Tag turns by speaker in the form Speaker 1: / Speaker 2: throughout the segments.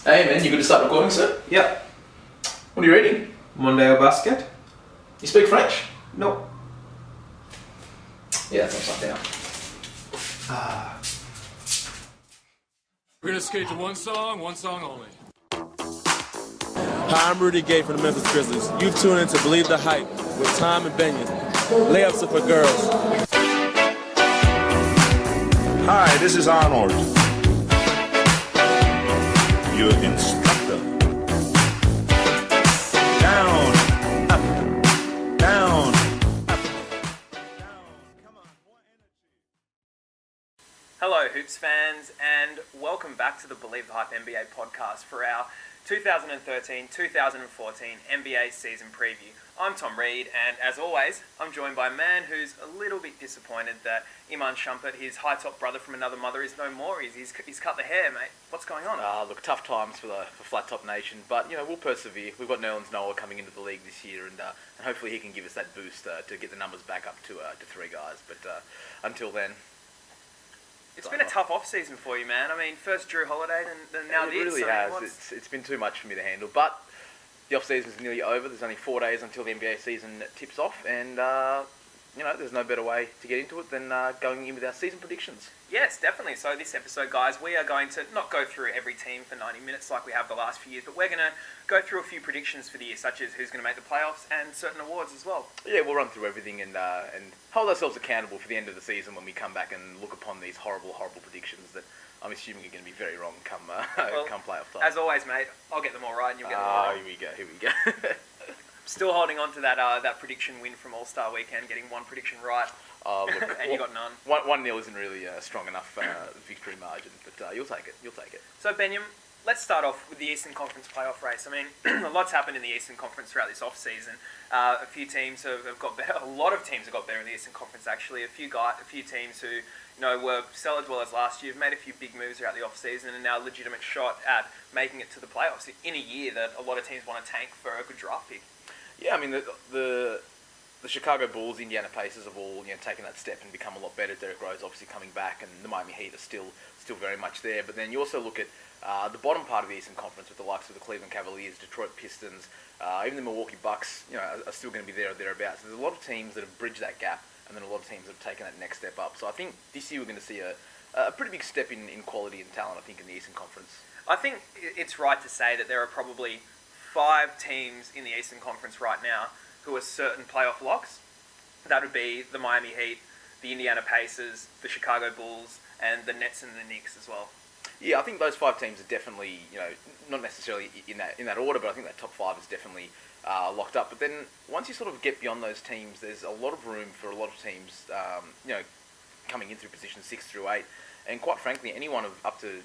Speaker 1: Hey man, you good to start recording, sir?
Speaker 2: Yep.
Speaker 1: What are you reading?
Speaker 2: Monday basket?
Speaker 1: You speak French?
Speaker 2: No.
Speaker 1: Yeah, that's upside down.
Speaker 3: We're gonna skate to one song only.
Speaker 4: Hi, I'm Rudy Gay from the Memphis Grizzlies. You've tuned in to Believe the Hype with Tom and Benyam. Layups are for girls.
Speaker 5: Hi, this is Arnold, your instructor. Down, up, down, up, down. Come on, more energy.
Speaker 6: Hello, Hoops fans, and welcome back to the Believe the Hype NBA podcast for our 2013-2014 NBA season preview. I'm Tom Reed, and as always, I'm joined by a man who's a little bit disappointed that Iman Shumpert, his high-top brother from another mother, is no more. He's cut the hair, mate. What's going on?
Speaker 7: Look, tough times for Flat Top Nation, but we'll persevere. We've got Nerlens Noah coming into the league this year, and hopefully he can give us that boost to get the numbers back up to three guys. But until then,
Speaker 6: it's been a tough off-season for you, man. I mean, first Drew Holiday, then now this.
Speaker 7: It really has. It's been too much for me to handle, but the off-season is nearly over. There's only 4 days until the NBA season tips off, and there's no better way to get into it than going in with our season predictions.
Speaker 6: Yes, definitely. So this episode, guys, we are going to not go through every team for 90 minutes like we have the last few years, but we're going to go through a few predictions for the year, such as who's going to make the playoffs and certain awards as well.
Speaker 7: Yeah, we'll run through everything and hold ourselves accountable for the end of the season when we come back and look upon these horrible, horrible predictions that I'm assuming are going to be very wrong come playoff time.
Speaker 6: As always, mate, I'll get them all right and you'll get them all wrong.
Speaker 7: Here we go.
Speaker 6: Still holding on to that prediction win from All-Star Weekend, getting one prediction right,
Speaker 7: look,
Speaker 6: and you got none.
Speaker 7: 1-0 isn't really a strong enough victory margin, but you'll take it. So,
Speaker 6: Benyam, let's start off with the Eastern Conference playoff race. I mean, a lot's happened in the Eastern Conference throughout this off-season. A few teams have got better. A lot of teams have got better in the Eastern Conference, actually. A few teams who were sell as well as last year have made a few big moves throughout the off-season and now a legitimate shot at making it to the playoffs in a year that a lot of teams want to tank for a good draft pick.
Speaker 7: Yeah, I mean, the Chicago Bulls, Indiana Pacers have all taken that step and become a lot better. Derrick Rose obviously coming back, and the Miami Heat are still very much there. But then you also look at the bottom part of the Eastern Conference with the likes of the Cleveland Cavaliers, Detroit Pistons, even the Milwaukee Bucks, are still going to be there or thereabouts. So there's a lot of teams that have bridged that gap, and then a lot of teams that have taken that next step up. So I think this year we're going to see a pretty big step in quality and talent, I think, in the Eastern Conference.
Speaker 6: I think it's right to say that there are probably 5 teams in the Eastern Conference right now who are certain playoff locks. That would be the Miami Heat, the Indiana Pacers, the Chicago Bulls, and the Nets and the Knicks as well.
Speaker 7: Yeah, I think those 5 teams are definitely, not necessarily in that order, but I think that top 5 is definitely locked up. But then once you sort of get beyond those teams, there's a lot of room for a lot of teams, coming in through positions 6 through 8, and quite frankly, anyone of up to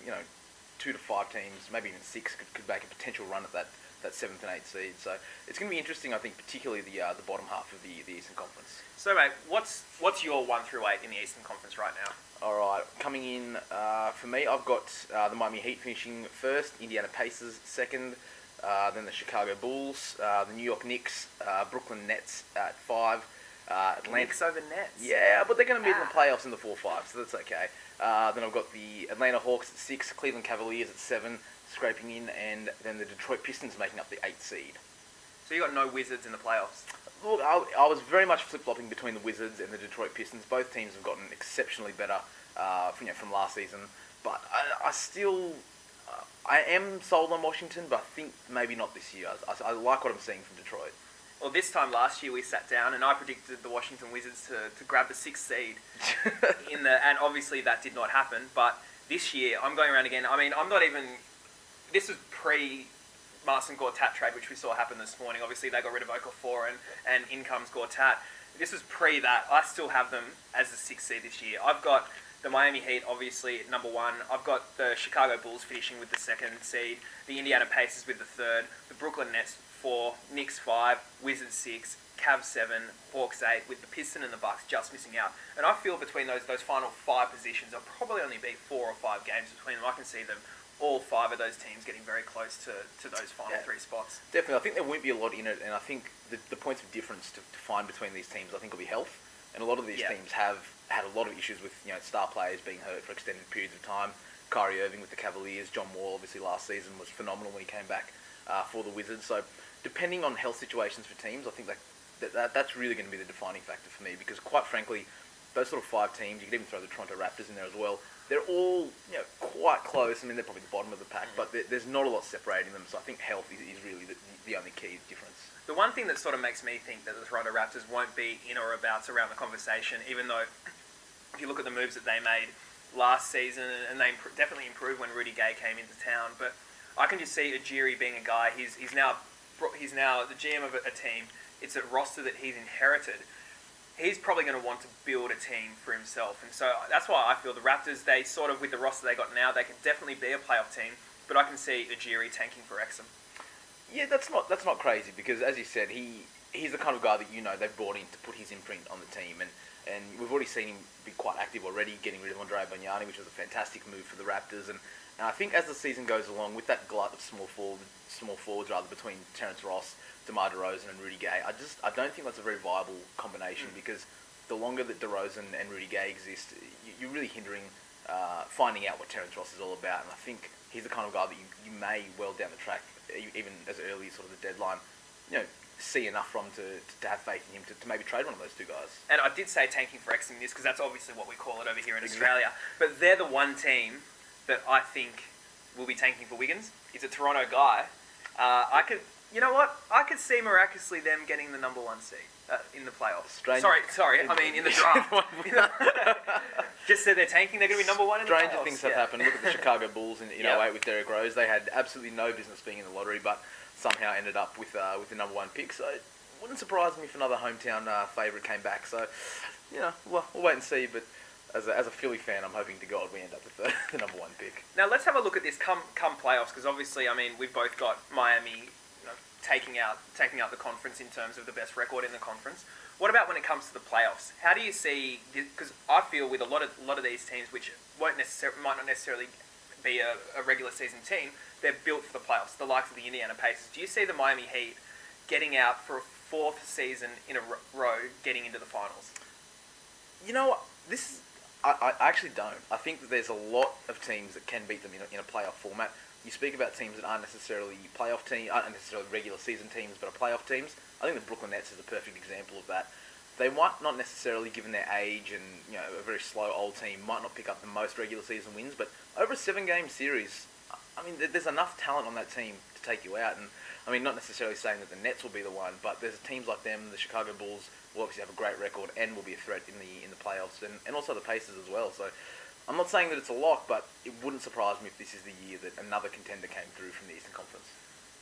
Speaker 7: 2 to 5 teams, maybe even 6, could make a potential run at that 7th and 8th seed. So it's going to be interesting, I think, particularly the bottom half of the Eastern Conference.
Speaker 6: So, mate, what's your 1 through 8 in the Eastern Conference right now?
Speaker 7: All right, coming in for me, I've got the Miami Heat finishing first, Indiana Pacers second, then the Chicago Bulls, the New York Knicks, Brooklyn Nets at 5. Atlanta.
Speaker 6: Knicks over Nets.
Speaker 7: Yeah, but they're going to meet in the playoffs in the 4-5, so that's okay. Then I've got the Atlanta Hawks at 6, Cleveland Cavaliers at 7, scraping in, and then the Detroit Pistons making up the 8th seed.
Speaker 6: So you got no Wizards in the playoffs?
Speaker 7: Look, I was very much flip-flopping between the Wizards and the Detroit Pistons. Both teams have gotten exceptionally better from last season, but I am sold on Washington, but I think maybe not this year. I like what I'm seeing from Detroit.
Speaker 6: Well, this time last year we sat down and I predicted the Washington Wizards to grab the 6th seed and obviously that did not happen. But this year I'm going around again. I mean, this was pre-Marcin Gortat trade, which we saw happen this morning. Obviously they got rid of Okafor and in comes Gortat. This was pre that. I still have them as the 6th seed this year. I've got the Miami Heat, obviously, at number 1. I've got the Chicago Bulls finishing with the 2nd seed, the Indiana Pacers with the 3rd, the Brooklyn Nets 4, Knicks 5, Wizards 6, Cavs 7, Hawks 8, with the Pistons and the Bucks just missing out. And I feel between those final 5 positions, there'll probably only be 4 or 5 games between them. I can see them, all 5 of those teams, getting very close to those final 3 spots.
Speaker 7: Definitely. I think there won't be a lot in it, and I think the points of difference to find between these teams, I think, will be health. And a lot of these teams have had a lot of issues with star players being hurt for extended periods of time. Kyrie Irving with the Cavaliers. John Wall, obviously, last season was phenomenal when he came back for the Wizards. So, depending on health situations for teams, I think that's really going to be the defining factor for me, because, quite frankly, those sort of 5 teams, you could even throw the Toronto Raptors in there as well, they're all quite close. I mean, they're probably the bottom of the pack, but there's not a lot separating them. So I think health is really the only key difference.
Speaker 6: The one thing that sort of makes me think that the Toronto Raptors won't be in or about around the conversation, even though if you look at the moves that they made last season, and they definitely improved when Rudy Gay came into town, but I can just see Ujiri being a guy. He's now the GM of a team. It's a roster that he's inherited. He's probably going to want to build a team for himself. And so that's why I feel the Raptors, they sort of, with the roster they got now, they can definitely be a playoff team, but I can see Ujiri tanking for Exum.
Speaker 7: Yeah, that's not crazy, because, as you said, he's the kind of guy that they've brought in to put his imprint on the team, and we've already seen him be quite active already, getting rid of Benyam, which was a fantastic move for the Raptors. And I think as the season goes along, with that glut of small forwards between Terrence Ross, DeMar DeRozan and Rudy Gay, I don't think that's a very viable combination, because the longer that DeRozan and Rudy Gay exist, you're really hindering finding out what Terrence Ross is all about. And I think he's the kind of guy that you may well down the track, even as early as sort of the deadline, see enough from to have faith in him to maybe trade one of those two guys.
Speaker 6: And I did say tanking for Exum this, because that's obviously what we call it over here in Australia. But they're the one team that I think will be tanking for Wiggins. He's a Toronto guy. You know what? I could see miraculously them getting the number 1 seed in the playoffs. Sorry. I mean, in the draft. Just said they're tanking. They're going to be number 1 in the playoffs.
Speaker 7: Stranger things have happened. Look at the Chicago Bulls in 08 with Derrick Rose. They had absolutely no business being in the lottery, but somehow ended up with the number 1 pick. So it wouldn't surprise me if another hometown favourite came back. So, we'll wait and see. But as a Philly fan, I'm hoping to God we end up with the number 1 pick.
Speaker 6: Now let's have a look at this come playoffs, because obviously, I mean, we've both got Miami taking out the conference in terms of the best record in the conference. What about when it comes to the playoffs? How do you see? Because I feel with a lot of these teams, which might not necessarily be a regular season team, they're built for the playoffs. The likes of the Indiana Pacers. Do you see the Miami Heat getting out for a 4th season in a row, getting into the finals?
Speaker 7: You know what? I actually don't. I think that there's a lot of teams that can beat them in a playoff format. You speak about teams that aren't necessarily playoff teams, aren't necessarily regular season teams, but are playoff teams. I think the Brooklyn Nets is a perfect example of that. They might not necessarily, given their age and a very slow old team, might not pick up the most regular season wins, but over a 7-game series, I mean, there's enough talent on that team to take you out. And I mean, not necessarily saying that the Nets will be the one, but there's teams like them. The Chicago Bulls will obviously have a great record and will be a threat in the playoffs, and also the Pacers as well. So I'm not saying that it's a lock, but it wouldn't surprise me if this is the year that another contender came through from the Eastern Conference.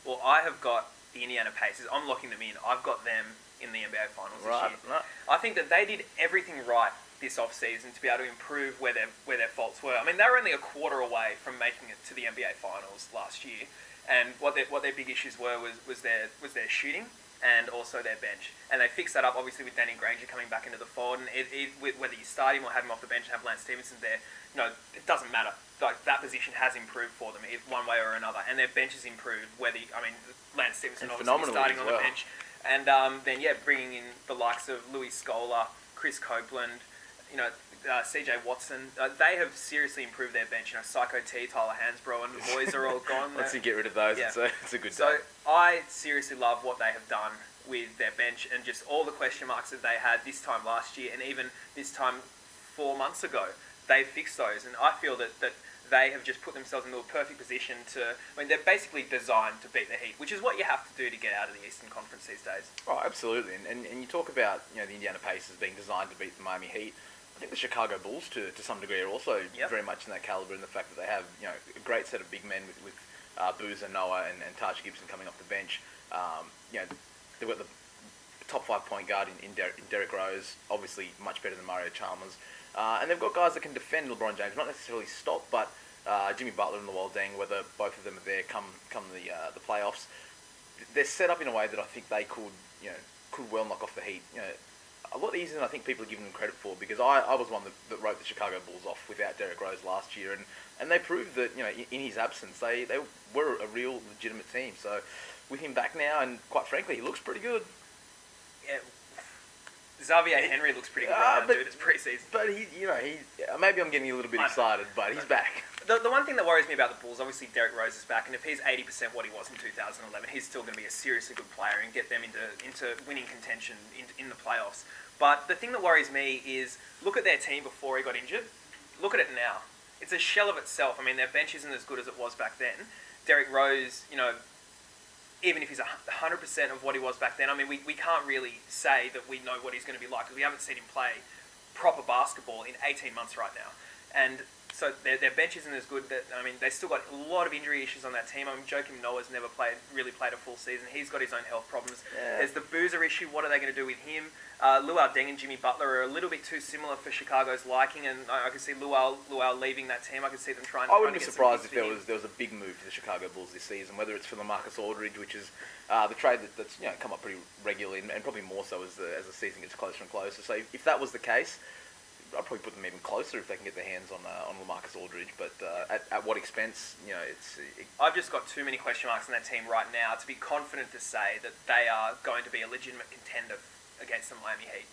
Speaker 6: Well, I have got the Indiana Pacers. I'm locking them in. I've got them in the NBA Finals this year.
Speaker 7: Right.
Speaker 6: I think that they did everything right this off-season to be able to improve where their faults were. I mean, they were only a quarter away from making it to the NBA Finals last year, and what their big issues were was their shooting and also their bench. And they fixed that up, obviously, with Danny Granger coming back into the fold. And whether you start him or have him off the bench and have Lance Stevenson there, it doesn't matter. Like, that position has improved for them one way or another, and their bench has improved. Lance Stevenson obviously starting on the bench, and then bringing in the likes of Louis Scola, Chris Copeland, CJ Watson. They have seriously improved their bench. Psycho T, Tyler Hansbrough, and the boys are all gone.
Speaker 7: Once you get rid of those, it's a good day.
Speaker 6: So I seriously love what they have done with their bench, and just all the question marks that they had this time last year, and even this time 4 months ago. They fixed those, and I feel that they have just put themselves into a perfect position they're basically designed to beat the Heat, which is what you have to do to get out of the Eastern Conference these days.
Speaker 7: Oh, absolutely. And you talk about the Indiana Pacers being designed to beat the Miami Heat. I think the Chicago Bulls, to some degree, are also very much in that caliber, in the fact that they have a great set of big men with Boozer, Noah, and Taj Gibson coming off the bench. They've got the top 5 point guard in Derrick Rose, obviously much better than Mario Chalmers. And they've got guys that can defend LeBron James, not necessarily stop, but Jimmy Butler and Luol Deng, whether both of them are there come the playoffs, they're set up in a way that I think they could well knock off the Heat. A lot easier than I think people are giving them credit for, because I was one that wrote the Chicago Bulls off without Derrick Rose last year, and they proved that in his absence they were a real legitimate team. So with him back now, and quite frankly, he looks pretty good.
Speaker 6: Yeah. Xavier Henry looks pretty good right now, dude. It's preseason.
Speaker 7: But he maybe I'm getting a little bit excited, but he's back.
Speaker 6: The one thing that worries me about the Bulls, obviously Derrick Rose is back, and if he's 80% what he was in 2011, he's still going to be a seriously good player and get them into winning contention in the playoffs. But the thing that worries me is, look at their team before he got injured. Look at it now. It's a shell of itself. I mean, their bench isn't as good as it was back then. Derrick Rose, even if he's 100% of what he was back then, I mean, we can't really say that we know what he's going to be like because we haven't seen him play proper basketball in 18 months right now. And so their bench isn't as good. They still got a lot of injury issues on that team. I mean, Joakim Noah's never really played a full season. He's got his own health problems. Yeah. There's the Boozer issue. What are they going to do with him? Luau Deng and Jimmy Butler are a little bit too similar for Chicago's liking, and I could see Luau leaving that team. I could see them trying.
Speaker 7: I wouldn't be surprised if there was a big move for the Chicago Bulls this season, whether it's for LaMarcus Aldridge, which is the trade that's come up pretty regularly, and probably more so as the season gets closer and closer. So if that was the case, I'd probably put them even closer if they can get their hands on LaMarcus Aldridge, but at what expense?
Speaker 6: I've just got too many question marks on that team right now to be confident to say that they are going to be a legitimate contender against the Miami Heat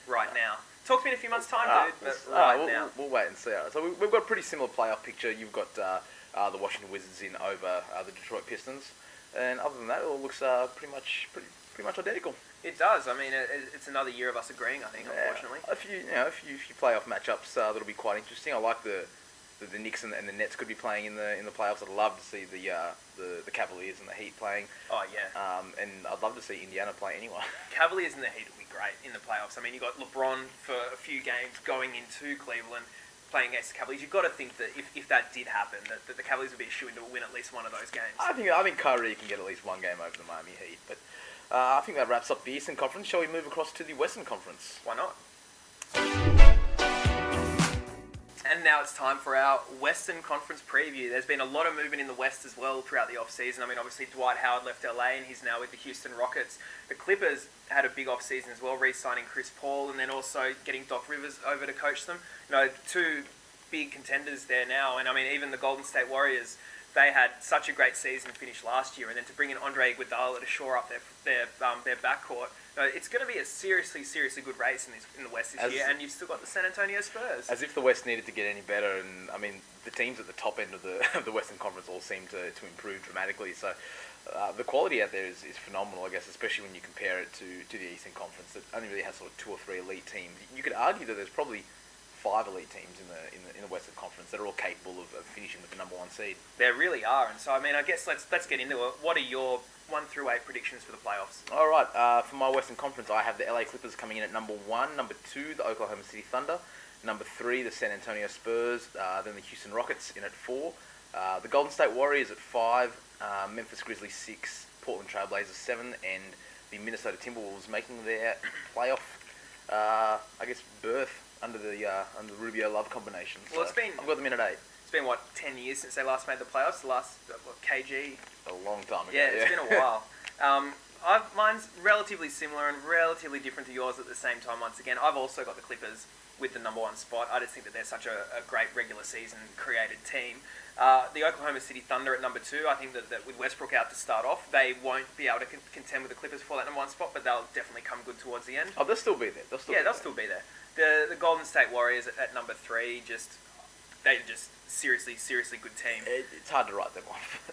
Speaker 6: right now. Talk to me in a few months' time, dude. But now,
Speaker 7: we'll wait and see. So we've got a pretty similar playoff picture. You've got the Washington Wizards in over the Detroit Pistons, and other than that, it all looks pretty much identical.
Speaker 6: It does. I mean, it's another year of us agreeing, I think, unfortunately.
Speaker 7: A few playoff matchups that'll be quite interesting. I like the Knicks and the Nets could be playing in the playoffs. I'd love to see the Cavaliers and the Heat playing.
Speaker 6: Oh, yeah.
Speaker 7: And I'd love to see Indiana play anyway.
Speaker 6: Cavaliers and the Heat will be great in the playoffs. I mean, you got LeBron for a few games going into Cleveland playing against the Cavaliers. You've got to think that if that did happen, that the Cavaliers would be a shoo-in to win at least one of those games.
Speaker 7: I think Kyrie can get at least one game over the Miami Heat, but I think that wraps up the Eastern Conference. Shall we move across to the Western Conference?
Speaker 6: Why not? And now it's time for our Western Conference preview. There's been a lot of movement in the West as well throughout the off-season. I mean, obviously, Dwight Howard left LA and he's now with the Houston Rockets. The Clippers had a big off-season as well, re-signing Chris Paul and then also getting Doc Rivers over to coach them. Two big contenders there now. And I mean, even the Golden State Warriors, they had such a great season finish last year, and then to bring in Andre Iguodala to shore up their backcourt, it's going to be a seriously good race in the West this year. And you've still got the San Antonio Spurs.
Speaker 7: As if the West needed to get any better, and I mean the teams at the top end of the Western Conference all seem to improve dramatically. So the quality out there is phenomenal, I guess, especially when you compare it to the Eastern Conference that only really has sort of 2 or 3 elite teams. You could argue that there's probably 5 elite teams in the Western Conference that are all capable of finishing with the number 1 seed.
Speaker 6: There really are, and so I mean, I guess let's get into it. What are your 1 through 8 predictions for the playoffs?
Speaker 7: All right, for my Western Conference, I have the LA Clippers coming in at number 1, number 2, the Oklahoma City Thunder, number 3, the San Antonio Spurs, then the Houston Rockets in at 4, the Golden State Warriors at 5, Memphis Grizzlies 6, Portland Trailblazers 7, and the Minnesota Timberwolves making their playoff, berth under the Rubio Love combination.
Speaker 6: Well,
Speaker 7: so I've got them in at 8.
Speaker 6: It's been 10 years since they last made the playoffs. The last KG.
Speaker 7: A long time ago.
Speaker 6: Yeah, it's been a while. Mine's relatively similar and relatively different to yours at the same time. Once again, I've also got the Clippers with the number 1 spot. I just think that they're such a great regular season created team. The Oklahoma City Thunder at number 2. I think that with Westbrook out to start off, they won't be able to contend with the Clippers for that number 1 spot, but they'll definitely come good towards the end.
Speaker 7: Oh, they'll still be there. They'll
Speaker 6: still be there. The Golden State Warriors at number 3, they're just seriously good team.
Speaker 7: It's hard to write them off.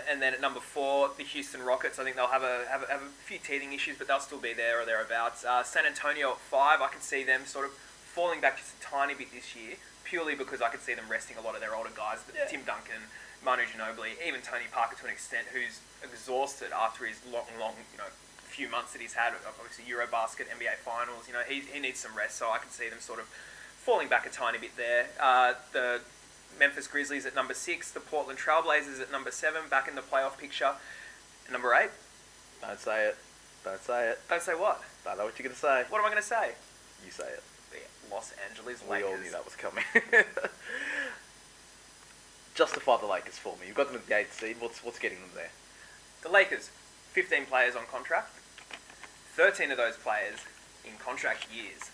Speaker 6: And then at number 4, the Houston Rockets. I think they'll have a few teething issues, but they'll still be there or thereabouts. San Antonio at 5, I can see them sort of falling back just a tiny bit this year, purely because I could see them resting a lot of their older guys, Tim Duncan, Manu Ginobili, even Tony Parker to an extent, who's exhausted after his long few months that he's had, obviously Eurobasket, NBA Finals. He needs some rest, so I can see them sort of falling back a tiny bit there. The Memphis Grizzlies at number 6, the Portland Trailblazers at number 7, back in the playoff picture. And number 8.
Speaker 7: Don't say it.
Speaker 6: Don't say what?
Speaker 7: I know what you're going to say.
Speaker 6: What am I going to say?
Speaker 7: You say it.
Speaker 6: The Los Angeles
Speaker 7: We
Speaker 6: Lakers.
Speaker 7: all knew that was coming. Justify the Lakers for me. You've got them at the 8th seed. What's getting them there?
Speaker 6: The Lakers, 15 players on contract. 13 of those players in contract years.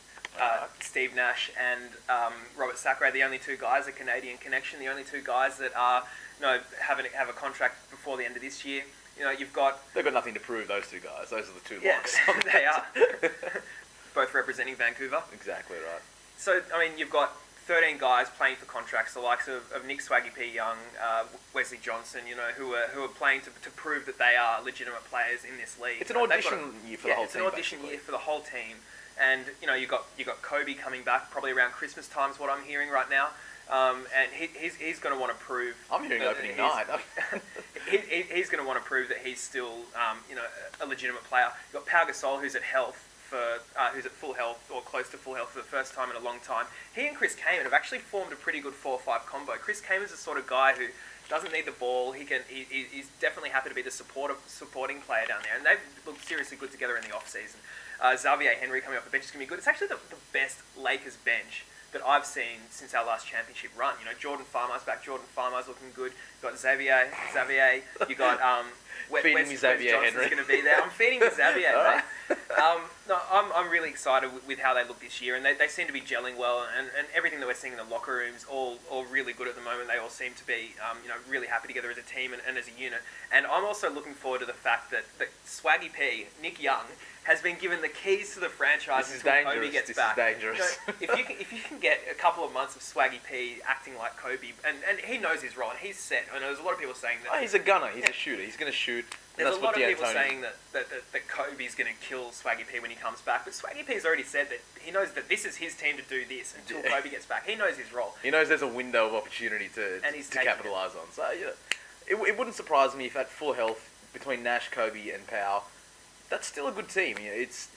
Speaker 6: Steve Nash and Robert Sacre, the only 2 guys, a Canadian connection, the only 2 guys that are, have a contract before the end of this year. You've got...
Speaker 7: They've got nothing to prove, those 2 guys. Those are the 2
Speaker 6: yeah,
Speaker 7: locks.
Speaker 6: They are. Both representing Vancouver.
Speaker 7: Exactly right.
Speaker 6: So, I mean, you've got 13 guys playing for contracts, the likes of Nick Swaggy P. Young, Wesley Johnson, who are playing to prove that they are legitimate players in this league.
Speaker 7: It's an audition year for the whole team.
Speaker 6: It's an audition year for the whole team, and you got Kobe coming back probably around Christmas time is what I'm hearing right now. And he's going to want to prove.
Speaker 7: I'm hearing opening night.
Speaker 6: He's going to want to prove that he's still a legitimate player. You've got Pau Gasol, who's at who's at full health or close to full health for the first time in a long time. He and Chris Kaman have actually formed a pretty good 4-5 combo. Chris Kaman's the sort of guy who doesn't need the ball. He's definitely happy to be the supporting player down there, and they've looked seriously good together in the off season. Xavier Henry coming off the bench is going to be good. It's actually the best Lakers bench that I've seen since our last championship run. Jordan Farmer's back. Jordan Farmer's looking good. You've got Xavier. You got
Speaker 7: feeding me Xavier Henry.
Speaker 6: Going to be there. I'm feeding me Xavier, mate. No, I'm really excited with how they look this year, and they seem to be gelling well, and everything that we're seeing in the locker rooms all really good at the moment. They all seem to be really happy together as a team and as a unit. And I'm also looking forward to the fact that Swaggy P, Nick Young, has been given the keys to the franchise until Kobe gets back.
Speaker 7: This is dangerous.
Speaker 6: If you can get a couple of months of Swaggy P acting like Kobe, and he knows his role, and he's set. I know there's a lot of people saying that.
Speaker 7: Oh, he's a gunner. He's a shooter. He's going to shoot.
Speaker 6: There's a lot of people saying that Kobe's going to kill Swaggy P when he comes back, but Swaggy P's already said that he knows that this is his team to do this until Kobe gets back. He knows his role.
Speaker 7: He knows there's a window of opportunity to capitalise on. So it wouldn't surprise me if at full health between Nash, Kobe, and Powell, that's still a good team. It's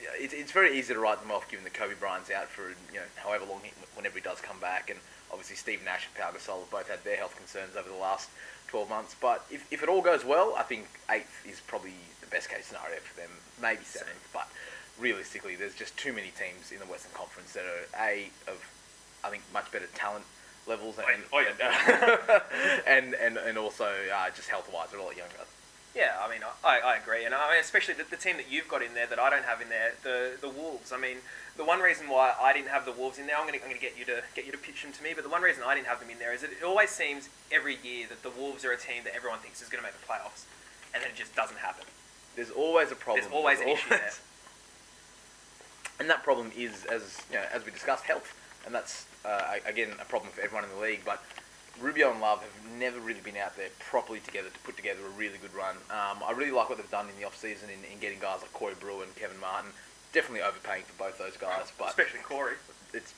Speaker 7: very easy to write them off given that Kobe Bryant's out for however long, whenever he does come back, and obviously Steve Nash and Pau Gasol have both had their health concerns over the last 12 months. But if it all goes well, I think 8th is probably the best case scenario for them. Maybe 7th, but realistically, there's just too many teams in the Western Conference that are of I think much better talent levels and and also just health wise, they're a lot younger.
Speaker 6: Yeah, I mean, I agree, and I mean, especially the team that you've got in there that I don't have in there, the Wolves. I mean, the one reason why I didn't have the Wolves in there, I'm going to get you to pitch them to me, but the one reason I didn't have them in there is that it always seems every year that the Wolves are a team that everyone thinks is going to make the playoffs, and then it just doesn't happen.
Speaker 7: There's always a problem.
Speaker 6: There's always an issue there.
Speaker 7: And that problem is, as we discussed, health, and that's again a problem for everyone in the league, but Rubio and Love have never really been out there properly together to put together a really good run. I really like what they've done in the off-season in getting guys like Corey Brewer and Kevin Martin. Definitely overpaying for both those guys, but
Speaker 6: especially Corey.
Speaker 7: It's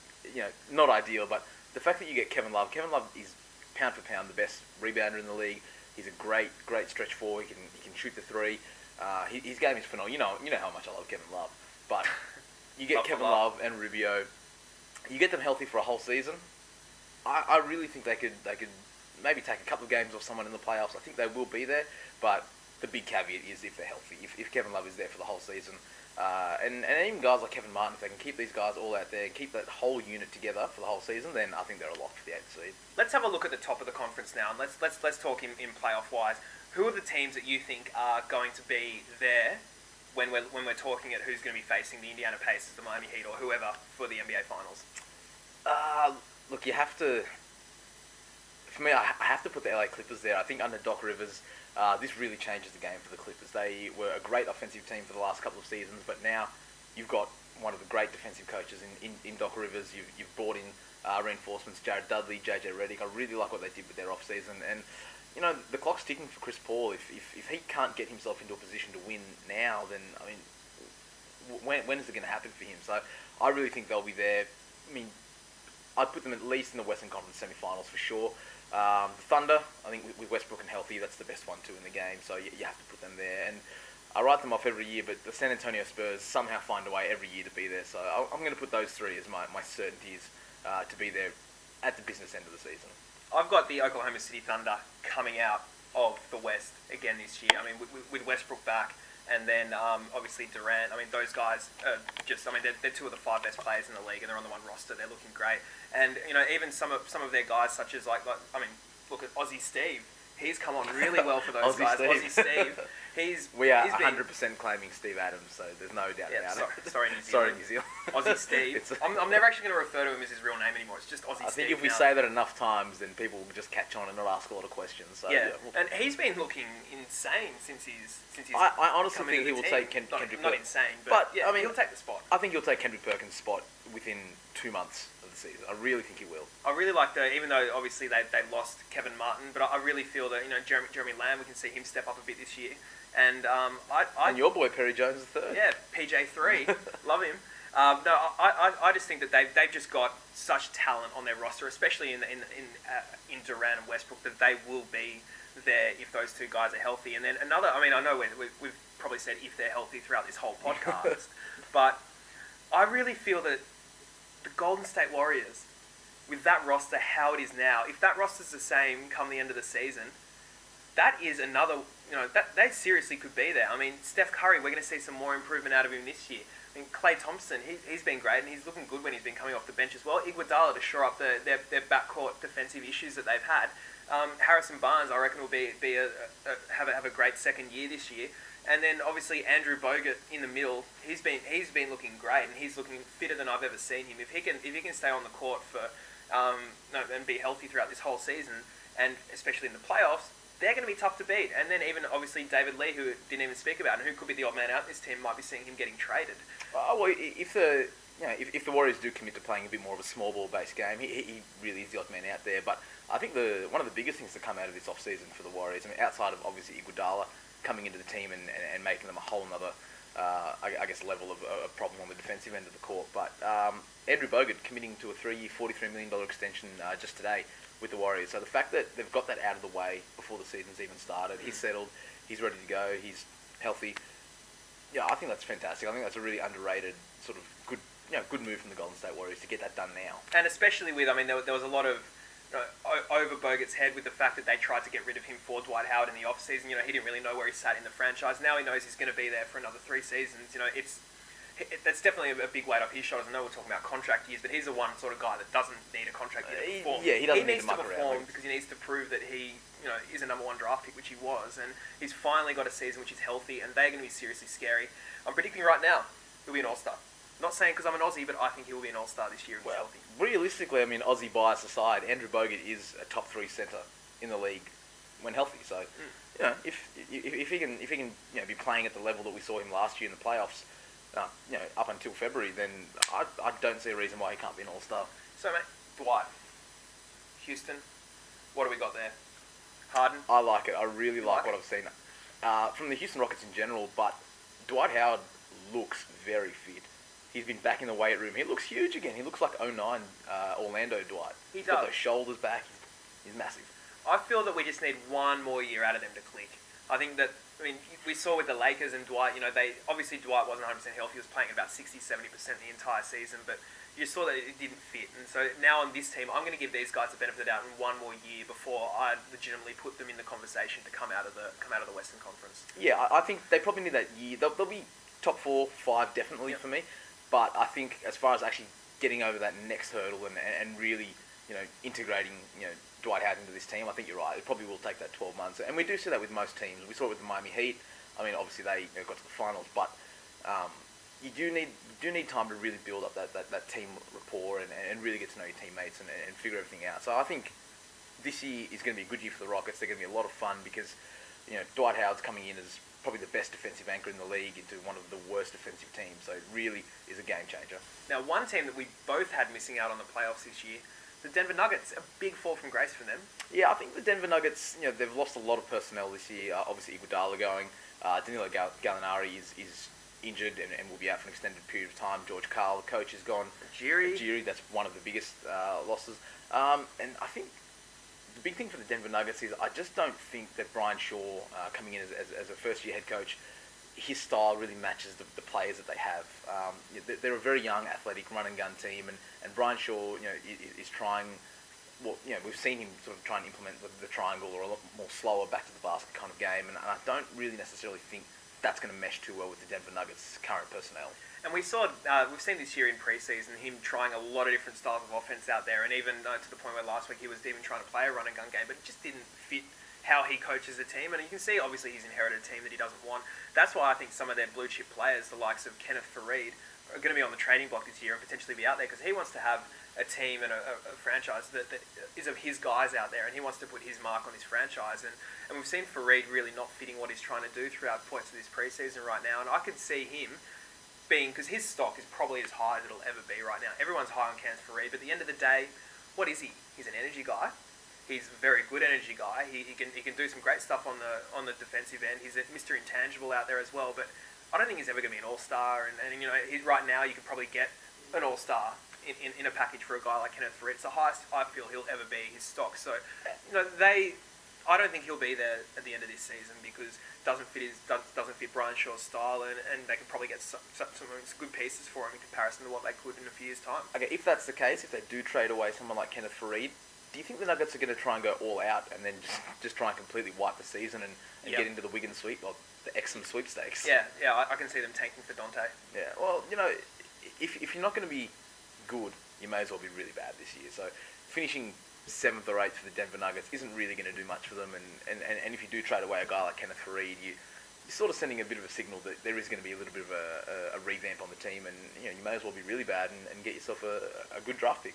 Speaker 7: not ideal, but the fact that you get Kevin Love is pound for pound the best rebounder in the league. He's a great stretch forward. He can shoot the three. His game is phenomenal. You know how much I love Kevin Love, but you get Kevin Love and Rubio, you get them healthy for a whole season. I really think they could maybe take a couple of games off someone in the playoffs. I think they will be there, but the big caveat is if they're healthy. If Kevin Love is there for the whole season, and even guys like Kevin Martin, if they can keep these guys all out there, keep that whole unit together for the whole season, then I think they're a lock for the 8th seed.
Speaker 6: Let's have a look at the top of the conference now, and let's talk in playoff wise. Who are the teams that you think are going to be there when we're talking at who's going to be facing the Indiana Pacers, the Miami Heat, or whoever for the NBA Finals?
Speaker 7: Look, you have to. For me, I have to put the LA Clippers there. I think under Doc Rivers, this really changes the game for the Clippers. They were a great offensive team for the last couple of seasons, but now you've got one of the great defensive coaches in Doc Rivers. You've brought in reinforcements, Jared Dudley, JJ Redick. I really like what they did with their off season, and the clock's ticking for Chris Paul. If he can't get himself into a position to win now, then I mean, when is it going to happen for him? So I really think they'll be there. I mean, I'd put them at least in the Western Conference semi-finals for sure. The Thunder, I think with Westbrook and healthy, that's the best one too in the game, so you have to put them there. And I write them off every year, but the San Antonio Spurs somehow find a way every year to be there, so I'm going to put those three as my certainties to be there at the business end of the season.
Speaker 6: I've got the Oklahoma City Thunder coming out of the West again this year. I mean, with Westbrook back, and then obviously Durant. I mean, those guys are just. I mean, they're two of the 5 best players in the league, and they're on the one roster. They're looking great, and even some of their guys, such as like I mean, look at Aussie Steve. He's come on really well for those guys. Aussie Steve.
Speaker 7: We are 100% claiming Steve Adams, so there's no doubt about it.
Speaker 6: Sorry, New Zealand.
Speaker 7: Sorry, New Zealand.
Speaker 6: Aussie Steve. I'm never actually going to refer to him as his real name anymore. It's just Aussie Steve.
Speaker 7: I think if we say that enough times, then people will just catch on and not ask a lot of questions. So,
Speaker 6: yeah. And he's been looking insane since he's.
Speaker 7: I honestly think he will take Kendrick.
Speaker 6: Not insane, but yeah, I mean, he'll take the spot.
Speaker 7: I think he'll take Kendrick Perkins' spot within 2 months the season. I really think he will.
Speaker 6: I really like even though obviously they lost Kevin Martin, but I really feel that Jeremy Lamb, we can see him step up a bit this year, and
Speaker 7: And your boy Perry Jones the third.
Speaker 6: yeah, PJ3, love him. No, I just think that they've just got such talent on their roster, especially in Durant and Westbrook, that they will be there if those two guys are healthy. And then another, I mean, I know we've probably said if they're healthy throughout this whole podcast, but I really feel that the Golden State Warriors, with that roster how it is now, if that roster's the same come the end of the season, that is another, that they seriously could be there. I mean, Steph Curry, we're going to see some more improvement out of him this year. I mean, Klay Thompson, he's been great, and he's looking good when he's been coming off the bench as well. Iguodala to shore up their backcourt defensive issues that they've had. Harrison Barnes, I reckon, will have a great second year this year. And then obviously Andrew Bogut in the middle, he's been looking great, and he's looking fitter than I've ever seen him. If he can stay on the court for and be healthy throughout this whole season, and especially in the playoffs, they're going to be tough to beat. And then even obviously David Lee, who didn't even speak about, and who could be the odd man out in this team, might be seeing him getting traded.
Speaker 7: Well, if the Warriors do commit to playing a bit more of a small ball based game, he really is the odd man out there. But I think one of the biggest things to come out of this off season for the Warriors, I mean, outside of obviously Iguodala coming into the team and making them a whole another, I guess, level of a problem on the defensive end of the court. But Andrew Bogut committing to a 3-year, $43 million extension just today with the Warriors. So the fact that they've got that out of the way before the season's even started, he's settled, he's ready to go, he's healthy. Yeah, I think that's fantastic. I think that's a really underrated sort of good move from the Golden State Warriors to get that done now.
Speaker 6: And especially with, I mean, there was a lot of over Bogut's head with the fact that they tried to get rid of him for Dwight Howard in the off-season. He didn't really know where he sat in the franchise. Now he knows he's going to be there for another 3 seasons. That's definitely a big weight off his shoulders. I know we're talking about contract years, but he's the one sort of guy that doesn't need a contract year to perform.
Speaker 7: He doesn't need
Speaker 6: needs
Speaker 7: to muck
Speaker 6: perform
Speaker 7: around.
Speaker 6: because he needs to prove that he is a number 1 draft pick, which he was. And he's finally got a season which is healthy, and they're going to be seriously scary. I'm predicting right now he'll be an All-Star. Not saying because I'm an Aussie, but I think he will be an All-Star this year if he's healthy.
Speaker 7: Realistically, I mean, Aussie bias aside, Andrew Bogut is a top 3 centre in the league when healthy. So, if he can be playing at the level that we saw him last year in the playoffs, up until February, then I don't see a reason why he can't be an All-Star.
Speaker 6: So, mate, Dwight, Houston, what do we got there? Harden?
Speaker 7: I like it. I really like what I've seen from the Houston Rockets in general, but Dwight Howard looks very fit. He's been back in the weight room. He looks huge again. He looks like 09 Orlando Dwight. He's got those shoulders back. He's massive.
Speaker 6: I feel that we just need one more year out of them to click. I think that, we saw with the Lakers and Dwight, obviously Dwight wasn't 100% healthy. He was playing about 60-70% the entire season, but you saw that it didn't fit. And so now on this team, I'm going to give these guys the benefit of the doubt in one more year before I legitimately put them in the conversation to come out of the Western Conference.
Speaker 7: Yeah, I think they probably need that year. They'll be top 4, 5 definitely for me. But I think as far as actually getting over that next hurdle and really, integrating, Dwight Howard into this team, I think you're right. It probably will take that 12 months. And we do see that with most teams. We saw it with the Miami Heat. I mean, obviously they got to the finals, but you do need time to really build up that team rapport and really get to know your teammates and figure everything out. So I think this year is going to be a good year for the Rockets. They're going to be a lot of fun because, Dwight Howard's coming in as probably the best defensive anchor in the league into one of the worst defensive teams. So it really is a game changer.
Speaker 6: Now, one team that we both had missing out on the playoffs this year, the Denver Nuggets, a big fall from grace for them.
Speaker 7: Yeah, I think the Denver Nuggets, they've lost a lot of personnel this year. Obviously, Iguodala going. Danilo Gallinari is injured and will be out for an extended period of time. George Karl, the coach, is gone. Ujiri, that's one of the biggest losses. And I think the big thing for the Denver Nuggets is I just don't think that Brian Shaw, coming in as a first-year head coach, his style really matches the players that they have. They're a very young, athletic, run-and-gun team, and Brian Shaw, is trying. Well, we've seen him sort of try and implement the triangle or a lot more slower back to the basket kind of game, and I don't really necessarily think that's going to mesh too well with the Denver Nuggets' current personnel.
Speaker 6: And we've seen this year in preseason him trying a lot of different styles of offense out there, and even to the point where last week he was even trying to play a run-and-gun game, but it just didn't fit how he coaches the team. And you can see, obviously, he's inherited a team that he doesn't want. That's why I think some of their blue-chip players, the likes of Kenneth Faried, are going to be on the trading block this year and potentially be out there because he wants to have a team and a franchise that is of his guys out there, and he wants to put his mark on his franchise. And we've seen Faried really not fitting what he's trying to do throughout points of this preseason right now, and I could see him being, because his stock is probably as high as it'll ever be right now. Everyone's high on Cairns Fareed, but at the end of the day, what is he? He's an energy guy. He's a very good energy guy. He can do some great stuff on the defensive end. He's a Mr. Intangible out there as well, but I don't think he's ever going to be an all-star. And you know, right now you could probably get an all-star in a package for a guy like Kenneth Fareed. It's the highest I feel he'll ever be, his stock. So, you know, I don't think he'll be there at the end of this season because doesn't fit Brian Shaw's style, and they can probably get some good pieces for him in comparison to what they could in a few years' time.
Speaker 7: Okay, if that's the case, if they do trade away someone like Kenneth Fareed, do you think the Nuggets are going to try and go all out and then just try and completely wipe the season and get into the Wigan sweep or the Exum sweepstakes?
Speaker 6: Yeah, I can see them tanking for Dante.
Speaker 7: Yeah, well, you know, if you're not going to be good, you may as well be really bad this year. So finishing 7th or 8th for the Denver Nuggets isn't really going to do much for them. And if you do trade away a guy like Kenneth Fareed, you're sort of sending a bit of a signal that there is going to be a little bit of a revamp on the team, and you know, you may as well be really bad and get yourself a good draft pick.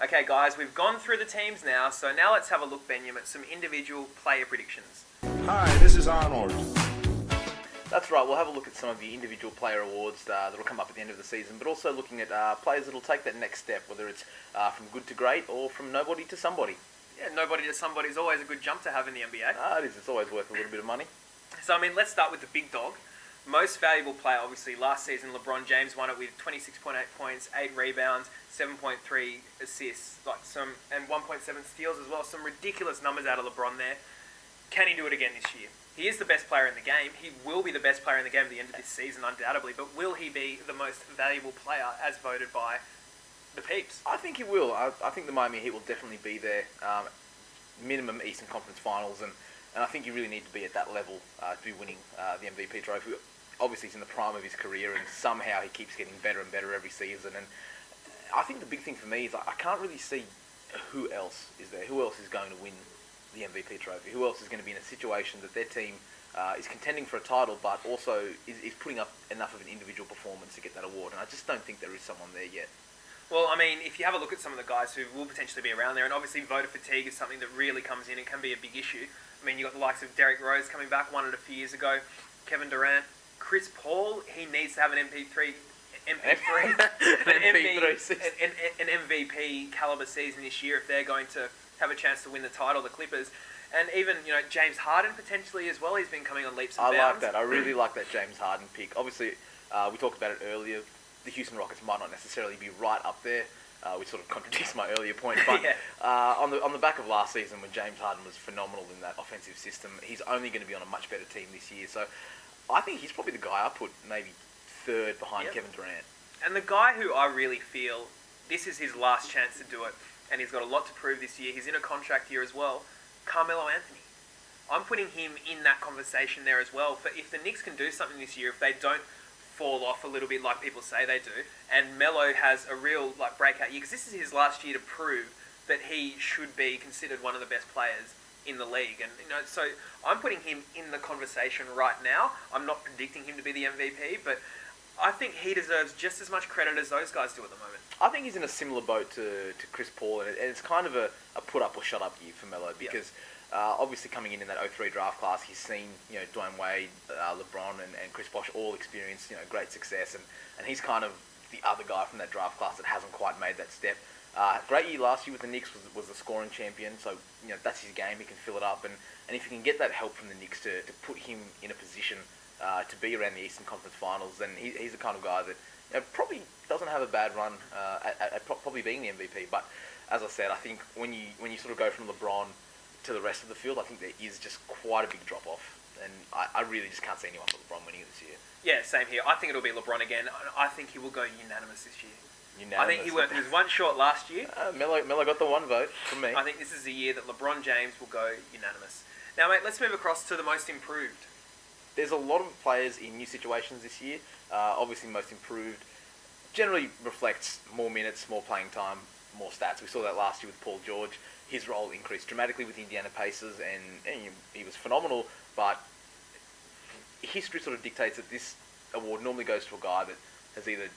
Speaker 6: Okay, guys, we've gone through the teams now, so now let's have a look, Benyam, at some individual player predictions.
Speaker 5: Hi, this is Arnold.
Speaker 7: That's right, we'll have a look at some of the individual player awards that will come up at the end of the season, but also looking at players that will take that next step, whether it's from good to great or from nobody to somebody.
Speaker 6: Yeah, nobody to somebody is always a good jump to have in the NBA.
Speaker 7: It is. It's always worth a little bit of money.
Speaker 6: So, I mean, let's start with the big dog. Most valuable player, obviously, last season, LeBron James won it with 26.8 points, 8 rebounds, 7.3 assists, and 1.7 steals as well. Some ridiculous numbers out of LeBron there. Can he do it again this year? He is the best player in the game. He will be the best player in the game at the end of this season, undoubtedly. But will he be the most valuable player as voted by the peeps?
Speaker 7: I think he will. I think the Miami Heat will definitely be there. Minimum Eastern Conference Finals, and I think you really need to be at that level to be winning the MVP trophy. Obviously, he's in the prime of his career, and somehow he keeps getting better and better every season. And I think the big thing for me is I can't really see who else is there. Who else is going to win the MVP trophy? Who else is going to be in a situation that their team is contending for a title, but also is putting up enough of an individual performance to get that award? And I just don't think there is someone there yet.
Speaker 6: Well, I mean, if you have a look at some of the guys who will potentially be around there, and obviously voter fatigue is something that really comes in and can be a big issue. I mean, you've got the likes of Derrick Rose coming back, won it a few years ago, Kevin Durant, Chris Paul, he needs to have an MVP caliber season this year if they're going to have a chance to win the title, the Clippers. And even, you know, James Harden potentially as well. He's been coming on leaps and bounds.
Speaker 7: I like that. I really like that James Harden pick. Obviously, we talked about it earlier. The Houston Rockets might not necessarily be right up there, which sort of contradicts my earlier point. But on the back of last season, when James Harden was phenomenal in that offensive system, he's only going to be on a much better team this year. So I think he's probably the guy I put maybe third behind Kevin Durant.
Speaker 6: And the guy who I really feel this is his last chance to do it, and he's got a lot to prove this year. He's in a contract year as well. Carmelo Anthony. I'm putting him in that conversation there as well. For if the Knicks can do something this year, if they don't fall off a little bit like people say they do, and Melo has a real breakout year, because this is his last year to prove that he should be considered one of the best players in the league. And you know, so I'm putting him in the conversation right now. I'm not predicting him to be the MVP, but I think he deserves just as much credit as those guys do at the moment.
Speaker 7: I think he's in a similar boat to Chris Paul, and it's kind of a put up or shut up year for Melo because obviously coming in that 03 draft class, he's seen Dwayne Wade, LeBron, and Chris Bosh all experience great success, and he's kind of the other guy from that draft class that hasn't quite made that step. Great year last year with the Knicks, was the scoring champion, so that's his game. He can fill it up, and if he can get that help from the Knicks to put him in a position to be around the Eastern Conference Finals, then he's the kind of guy that probably doesn't have a bad run at probably being the MVP. But as I said, I think when you sort of go from LeBron to the rest of the field, I think there is just quite a big drop off, and I really just can't see anyone but LeBron winning it this year.
Speaker 6: Yeah, same here. I think it'll be LeBron again. I think he will go unanimous this year.
Speaker 7: Unanimous.
Speaker 6: I think he was one short last year.
Speaker 7: Melo got the one vote from me.
Speaker 6: I think this is the year that LeBron James will go unanimous. Now, mate, let's move across to the most improved.
Speaker 7: There's a lot of players in new situations this year. Obviously, most improved generally reflects more minutes, more playing time, more stats. We saw that last year with Paul George. His role increased dramatically with the Indiana Pacers, and he was phenomenal. But history sort of dictates that this award normally goes to a guy that has either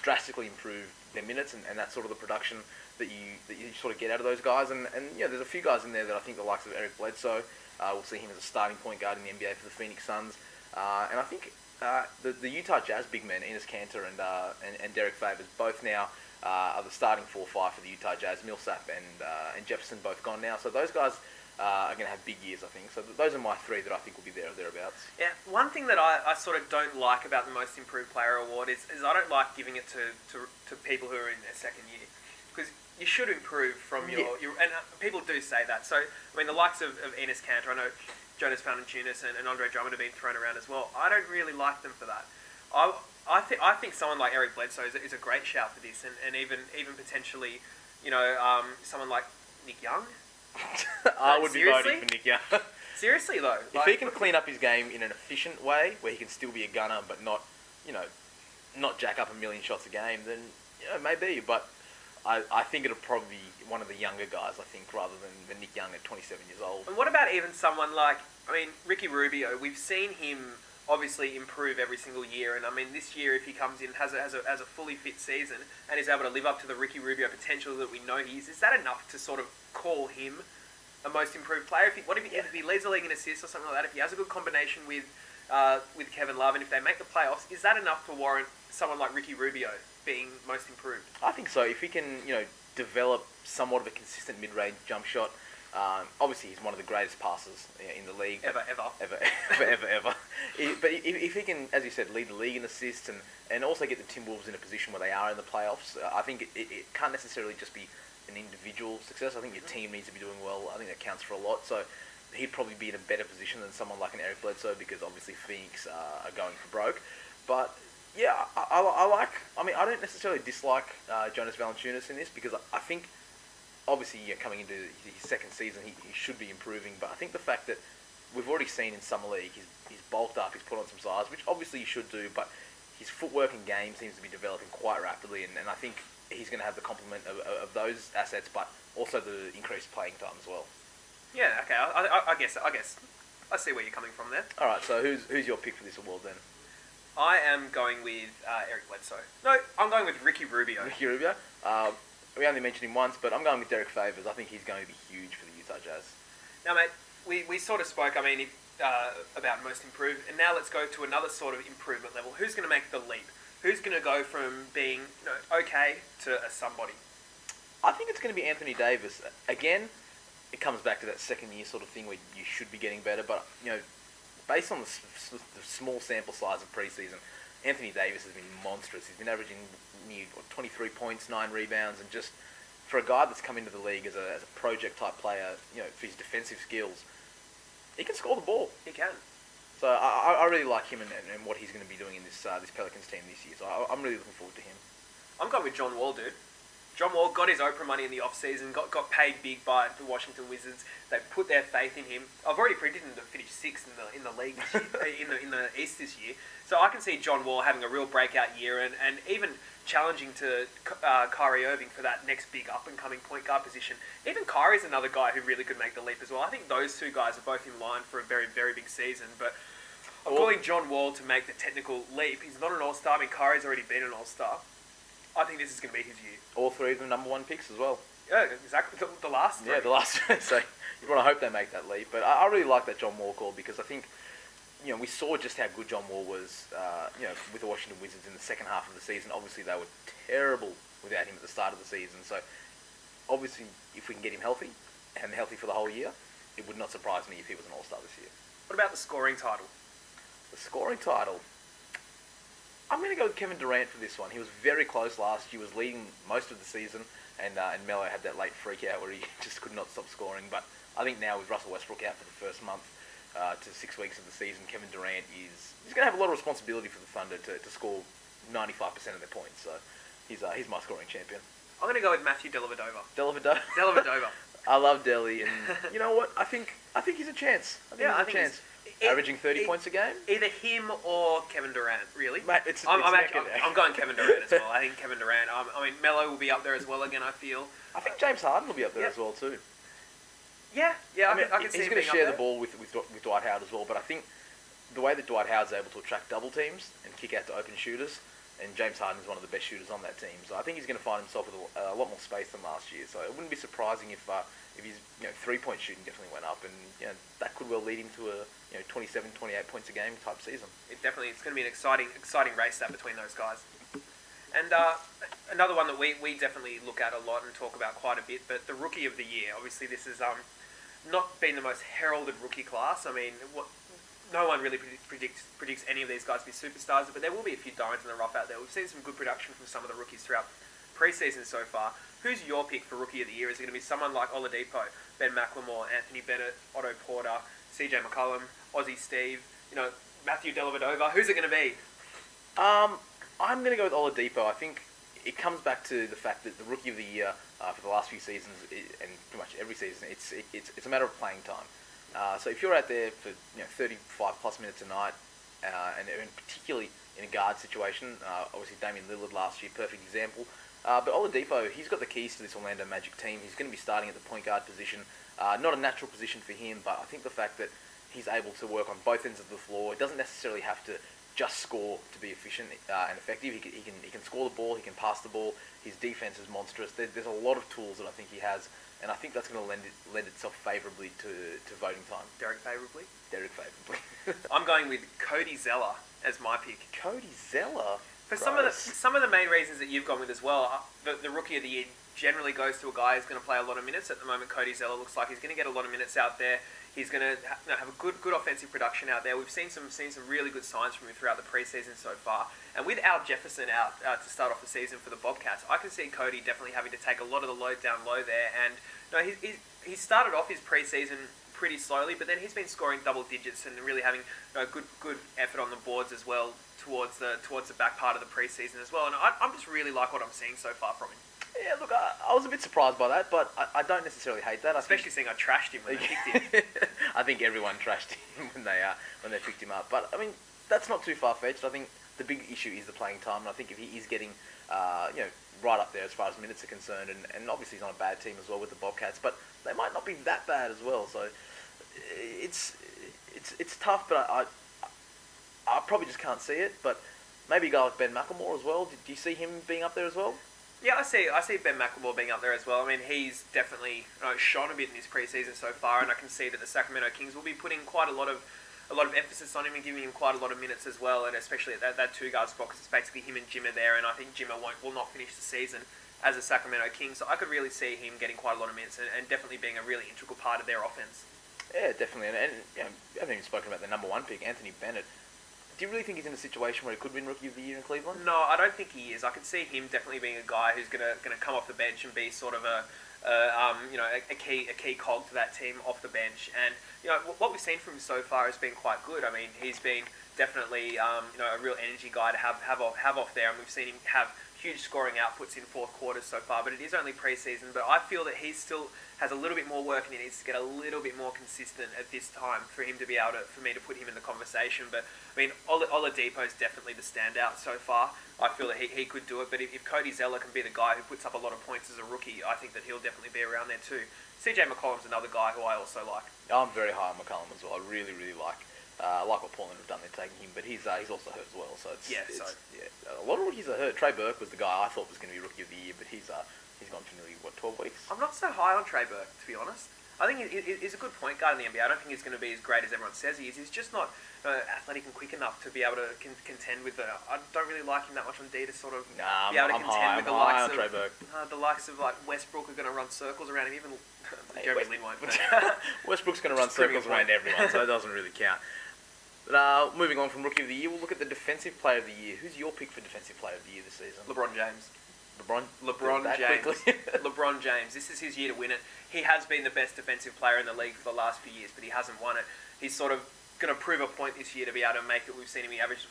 Speaker 7: drastically improved their minutes, and that's sort of the production that you sort of get out of those guys. And there's a few guys in there that I think the likes of Eric Bledsoe, we'll see him as a starting point guard in the NBA for the Phoenix Suns. And I think the Utah Jazz big men, Enes Kanter and Derek Favors, both now are the starting 4-5 for the Utah Jazz. Millsap and Jefferson both gone now. So those guys are going to have big years, I think. So those are my three that I think will be there or thereabouts.
Speaker 6: Yeah, one thing that I sort of don't like about the Most Improved Player award is I don't like giving it to people who are in their second year. Because you should improve from your and people do say that. So, I mean, the likes of Enes Kanter, I know Jonas Valanciunas and Andre Drummond have been thrown around as well. I don't really like them for that. I think someone like Eric Bledsoe is a great shout for this, and even potentially, someone like Nick Young.
Speaker 7: I would be voting for Nick Young.
Speaker 6: Seriously though,
Speaker 7: if he can clean up his game in an efficient way, where he can still be a gunner but not jack up a million shots a game, then maybe. But I think it'll probably be one of the younger guys, I think, rather than Nick Young at 27 years old.
Speaker 6: And what about even someone like, Ricky Rubio? We've seen him obviously improve every single year, and this year if he comes in has a fully fit season and is able to live up to the Ricky Rubio potential that we know he is that enough to sort of call him a Most Improved Player? If he leads the league in assists or something like that, if he has a good combination with Kevin Love, and if they make the playoffs, is that enough to warrant someone like Ricky Rubio being Most Improved?
Speaker 7: I think so. If he can, develop somewhat of a consistent mid-range jump shot. Obviously, he's one of the greatest passers in the league.
Speaker 6: Ever.
Speaker 7: But if he can, as you said, lead the league in assists and also get the Timberwolves in a position where they are in the playoffs, I think it can't necessarily just be an individual success. I think your team needs to be doing well. I think that counts for a lot. So he'd probably be in a better position than someone like an Eric Bledsoe, because obviously Phoenix are going for broke. But yeah, I I don't necessarily dislike Jonas Valanciunas in this, because I think, obviously, coming into his second season, he should be improving. But I think the fact that we've already seen in Summer League, he's bulked up, he's put on some size, which obviously you should do, but his footwork and game seems to be developing quite rapidly, and I think he's going to have the complement of those assets, but also the increased playing time as well.
Speaker 6: Yeah, okay, I guess I see where you're coming from there.
Speaker 7: All right, so who's your pick for this award then?
Speaker 6: I am going with Eric Bledsoe. No, I'm going with Ricky Rubio.
Speaker 7: Ricky Rubio? We only mentioned him once, but I'm going with Derek Favors. I think he's going to be huge for the Utah Jazz.
Speaker 6: Now, mate, we sort of spoke, about Most Improved, and now let's go to another sort of improvement level. Who's going to make the leap? Who's going to go from being okay to a somebody?
Speaker 7: I think it's going to be Anthony Davis. Again, it comes back to that second year sort of thing where you should be getting better, but based on the small sample size of preseason, Anthony Davis has been monstrous. He's been averaging 23 points, 9 rebounds, and just for a guy that's come into the league as a project type player, for his defensive skills, he can score the ball.
Speaker 6: He can.
Speaker 7: So I really like him and what he's going to be doing in this Pelicans team this year. So I'm really looking forward to him.
Speaker 6: I'm going with John Wall, dude. John Wall got his Oprah money in the off-season, got paid big by the Washington Wizards. They put their faith in him. I've already predicted him to finish sixth in the league this year, in the East this year. So I can see John Wall having a real breakout year and even challenging to Kyrie Irving for that next big up-and-coming point guard position. Even Kyrie's another guy who really could make the leap as well. I think those two guys are both in line for a very, very big season. But I'm calling John Wall to make the technical leap. He's not an all-star. Kyrie's already been an all-star. I think this is going to be his year.
Speaker 7: All three of them number one picks as well.
Speaker 6: Yeah, exactly. The last three.
Speaker 7: Yeah, the last three. So you want to hope they make that leap. But I really like that John Wall call, because I think, we saw just how good John Wall was, with the Washington Wizards in the second half of the season. Obviously, they were terrible without him at the start of the season. So obviously, if we can get him healthy, and healthy for the whole year, it would not surprise me if he was an all-star this year.
Speaker 6: What about the scoring title?
Speaker 7: The scoring title. I'm going to go with Kevin Durant for this one. He was very close last year. He was leading most of the season, and Melo had that late freak out where he just could not stop scoring. But I think now with Russell Westbrook out for the first month to 6 weeks of the season, Kevin Durant he's going to have a lot of responsibility for the Thunder to score 95% of their points. So he's my scoring champion.
Speaker 6: I'm going to go with Matthew Dellavedova.
Speaker 7: Dellavedova. I love Delly, and you know what? I think he's a chance. I think he's a chance. Averaging 30 points a game?
Speaker 6: Either him or Kevin Durant, really.
Speaker 7: Mate,
Speaker 6: I'm going Kevin Durant as well. I think Kevin Durant. Melo will be up there as well again, I feel.
Speaker 7: I think James Harden will be up there as well too.
Speaker 6: Yeah. I can see
Speaker 7: he's going to share the ball with Dwight Howard as well, but I think the way that Dwight Howard's able to attract double teams and kick out to open shooters, and James Harden is one of the best shooters on that team, so I think he's going to find himself with a lot more space than last year. So it wouldn't be surprising if if his 3-point shooting definitely went up, and that could well lead him to a 27, 28 points a game type season.
Speaker 6: It's going to be an exciting race that between those guys. And another one that we definitely look at a lot and talk about quite a bit, but the Rookie of the Year. Obviously, this has not been the most heralded rookie class. I mean, no one really predicts any of these guys to be superstars, but there will be a few diamonds in the rough out there. We've seen some good production from some of the rookies throughout pre-season so far. Who's your pick for Rookie of the Year? Is it going to be someone like Oladipo, Ben McLemore, Anthony Bennett, Otto Porter, CJ McCollum, Aussie Steve, Matthew Dellavedova? Who's it going to be?
Speaker 7: I'm going to go with Oladipo. I think it comes back to the fact that the Rookie of the Year for the last few seasons, and pretty much every season, it's a matter of playing time. So if you're out there for 35 plus minutes a night, and particularly in a guard situation, obviously Damian Lillard last year, perfect example. But Oladipo, he's got the keys to this Orlando Magic team. He's going to be starting at the point guard position. Not a natural position for him, but I think the fact that he's able to work on both ends of the floor, he doesn't necessarily have to just score to be efficient and effective. He can score the ball, he can pass the ball. His defense is monstrous. There's a lot of tools that I think he has, and I think that's going to lend itself favourably to voting time.
Speaker 6: Derek favourably?
Speaker 7: Derek favourably.
Speaker 6: I'm going with Cody Zeller as my pick.
Speaker 7: Cody Zeller?
Speaker 6: For some of the main reasons that you've gone with as well, the Rookie of the Year generally goes to a guy who's going to play a lot of minutes. At the moment, Cody Zeller looks like he's going to get a lot of minutes out there. He's going to have a good offensive production out there. We've seen some really good signs from him throughout the preseason so far. And with Al Jefferson out to start off the season for the Bobcats, I can see Cody definitely having to take a lot of the load down low there. And he started off his preseason pretty slowly, but then he's been scoring double digits and really having good effort on the boards as well towards the back part of the preseason as well. And I'm just really like what I'm seeing so far from him.
Speaker 7: Yeah, look, I was a bit surprised by that, but I don't necessarily hate that.
Speaker 6: Especially seeing I trashed him when they picked him.
Speaker 7: I think everyone trashed him when they picked him up. But, I mean, that's not too far-fetched. I think the big issue is the playing time, and I think if he is getting right up there as far as minutes are concerned, and obviously he's on a bad team as well with the Bobcats, but they might not be that bad as well. So it's tough, but I probably just can't see it. But maybe a guy like Ben McLemore as well. Do you see him being up there as well?
Speaker 6: Yeah, I see Ben McLemore being up there as well. I mean, he's definitely shone a bit in his preseason so far, and I can see that the Sacramento Kings will be putting quite a lot of emphasis on him and giving him quite a lot of minutes as well, and especially at that two-guard spot, because it's basically him and Jimmer there, and I think Jimmer will not finish the season as a Sacramento King, so I could really see him getting quite a lot of minutes and definitely being a really integral part of their offense.
Speaker 7: Yeah, definitely, and I haven't even spoken about the number one pick, Anthony Bennett. Do you really think he's in a situation where he could win Rookie of the Year in Cleveland? No,
Speaker 6: I don't think he is. I can see him definitely being a guy who's gonna come off the bench and be sort of a key cog to that team off the bench. And what we've seen from him so far has been quite good. I mean, he's been definitely a real energy guy to have off there, and we've seen him have huge scoring outputs in fourth quarters so far, but it is only pre-season. But I feel that he still has a little bit more work and he needs to get a little bit more consistent at this time for him to be able to, for me to put him in the conversation. But I mean, Oladipo is definitely the standout so far. I feel that he could do it, but if Cody Zeller can be the guy who puts up a lot of points as a rookie, I think that he'll definitely be around there too. CJ McCollum's another guy who I also like.
Speaker 7: I'm very high on McCollum as well. I really, really like what Portland have done. They're taking him, but he's also hurt as well. So a lot of rookies are hurt. Trey Burke was the guy I thought was going to be Rookie of the Year, but he's gone for nearly 12 weeks.
Speaker 6: I'm not so high on Trey Burke, to be honest. I think he's a good point guard in the NBA. I don't think he's going to be as great as everyone says he is. He's just not athletic and quick enough to be able to contend with I don't really like him that much on D to sort of be able to contend with the likes of Trey Burke. The likes of like Westbrook are going to run circles around him. Even Jeremy Lin won't.
Speaker 7: Westbrook's going to run circles around everyone, so it doesn't really count. But, moving on from Rookie of the Year, we'll look at the Defensive Player of the Year. Who's your pick for Defensive Player of the Year this season?
Speaker 6: LeBron James.
Speaker 7: LeBron
Speaker 6: James. LeBron James. This is his year to win it. He has been the best defensive player in the league for the last few years, but he hasn't won it. He's sort of going to prove a point this year to be able to make it. We've seen him, he averages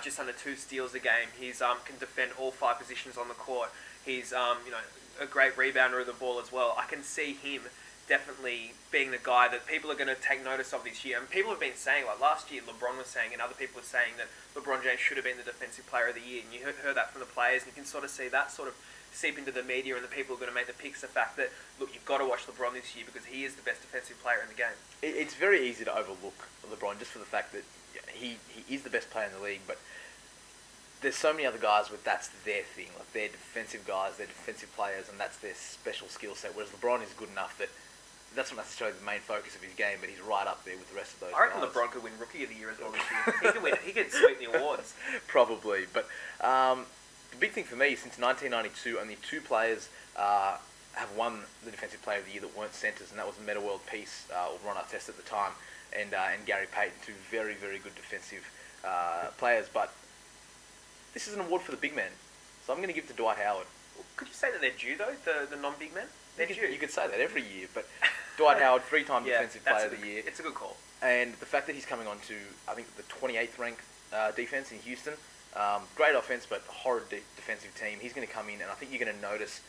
Speaker 6: just under 2 steals a game. He's can defend all 5 positions on the court. He's a great rebounder of the ball as well. I can see him definitely being the guy that people are going to take notice of this year. And people have been saying, like last year LeBron was saying, and other people were saying that LeBron James should have been the Defensive Player of the Year. And you heard that from the players, and you can sort of see that sort of seep into the media, and the people who are going to make the picks, the fact that, look, you've got to watch LeBron this year because he is the best defensive player in the game.
Speaker 7: It's very easy to overlook LeBron just for the fact that he is the best player in the league, but there's so many other guys where that's their thing. Like they're defensive guys, they're defensive players, and that's their special skill set. Whereas LeBron is good enough that that's not necessarily the main focus of his game, but he's right up there with the rest of those
Speaker 6: I reckon
Speaker 7: guys.
Speaker 6: LeBron could win Rookie of the Year as well this year. He could sweep the awards.
Speaker 7: Probably, but the big thing for me, since 1992, only 2 players have won the Defensive Player of the Year that weren't centres, and that was Meta World Peace, or Ron Artest at the time, and Gary Payton, 2 very, very good defensive players. But this is an award for the big men, so I'm going to give it to Dwight Howard.
Speaker 6: Could you say that they're due, though, the non-big men? They're due.
Speaker 7: You could say that every year, but Dwight Howard, 3-time Defensive Player of the Year.
Speaker 6: It's a good call.
Speaker 7: And the fact that he's coming on to, I think, the 28th ranked defense in Houston, great offense, but horrid defensive team. He's going to come in, and I think you're going to notice